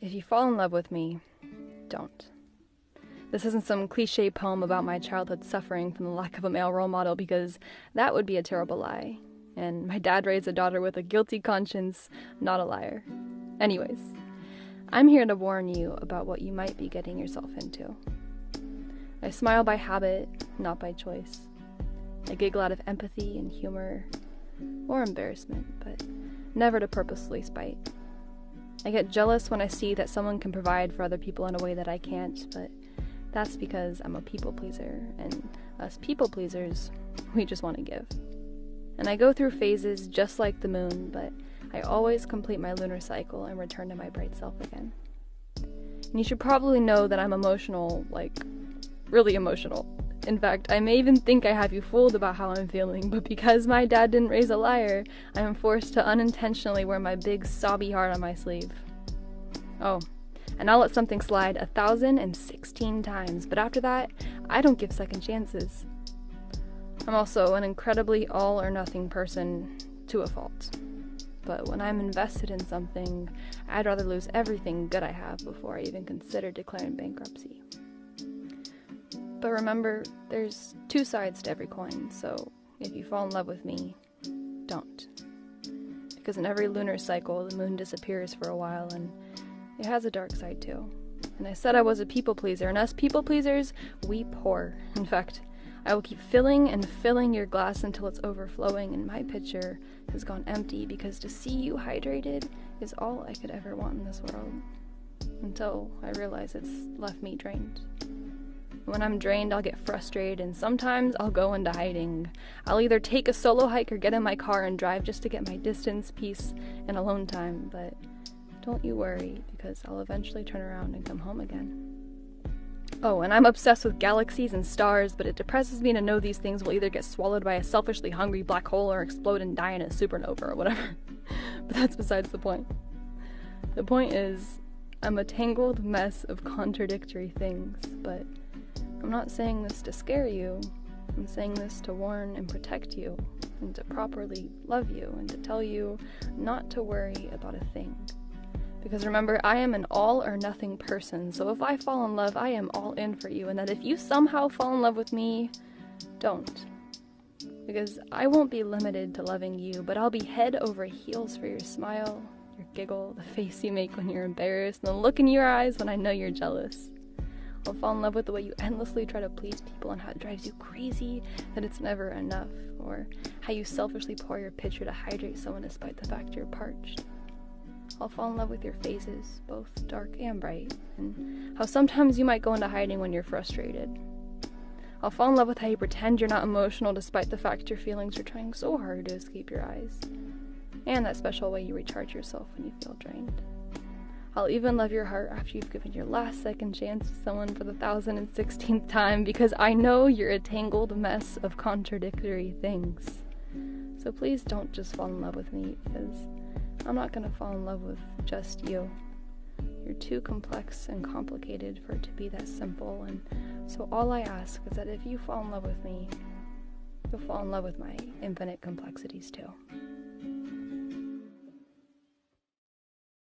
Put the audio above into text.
If you fall in love with me, don't. This isn't some cliche poem about my childhood suffering from the lack of a male role model, because that would be a terrible lie. And my dad raised a daughter with a guilty conscience, not a liar. Anyways, I'm here to warn you about what you might be getting yourself into. I smile by habit, not by choice. I giggle out of empathy and humor, or embarrassment, but never to purposefully spite. I get jealous when I see that someone can provide for other people in a way that I can't, but that's because I'm a people pleaser, and us people pleasers, we just want to give. And I go through phases just like the moon, but I always complete my lunar cycle and return to my bright self again. And you should probably know that I'm emotional, like, really emotional. In fact, I may even think I have you fooled about how I'm feeling, but because my dad didn't raise a liar, I am forced to unintentionally wear my big sobby heart on my sleeve. Oh, and I'll let something slide 1,016 times, but after that, I don't give second chances. I'm also an incredibly all-or-nothing person to a fault. But when I'm invested in something, I'd rather lose everything good I have before I even consider declaring bankruptcy. But remember, there's two sides to every coin, so if you fall in love with me, don't. Because in every lunar cycle, the moon disappears for a while, and it has a dark side too. And I said I was a people pleaser, and us people pleasers, we pour. In fact, I will keep filling and filling your glass until it's overflowing, and my pitcher has gone empty, because to see you hydrated is all I could ever want in this world. Until I realize it's left me drained. When I'm drained, I'll get frustrated, and sometimes I'll go into hiding. I'll either take a solo hike or get in my car and drive just to get my distance, peace, and alone time, but don't you worry, because I'll eventually turn around and come home again. Oh, and I'm obsessed with galaxies and stars, but it depresses me to know these things will either get swallowed by a selfishly hungry black hole or explode and die in a supernova or whatever. But that's besides the point. The point is, I'm a tangled mess of contradictory things, but I'm not saying this to scare you. I'm saying this to warn and protect you, and to properly love you, and to tell you not to worry about a thing. Because remember, I am an all-or-nothing person, so if I fall in love, I am all in for you, and that if you somehow fall in love with me, don't. Because I won't be limited to loving you, but I'll be head over heels for your smile, your giggle, the face you make when you're embarrassed, and the look in your eyes when I know you're jealous. I'll fall in love with the way you endlessly try to please people and how it drives you crazy that it's never enough, or how you selfishly pour your pitcher to hydrate someone despite the fact you're parched. I'll fall in love with your phases, both dark and bright, and how sometimes you might go into hiding when you're frustrated. I'll fall in love with how you pretend you're not emotional despite the fact your feelings are trying so hard to escape your eyes, and that special way you recharge yourself when you feel drained. I'll even love your heart after you've given your last second chance to someone for the 1,016th time, because I know you're a tangled mess of contradictory things. So please don't just fall in love with me, because I'm not going to fall in love with just you. You're too complex and complicated for it to be that simple, and so all I ask is that if you fall in love with me, you'll fall in love with my infinite complexities too.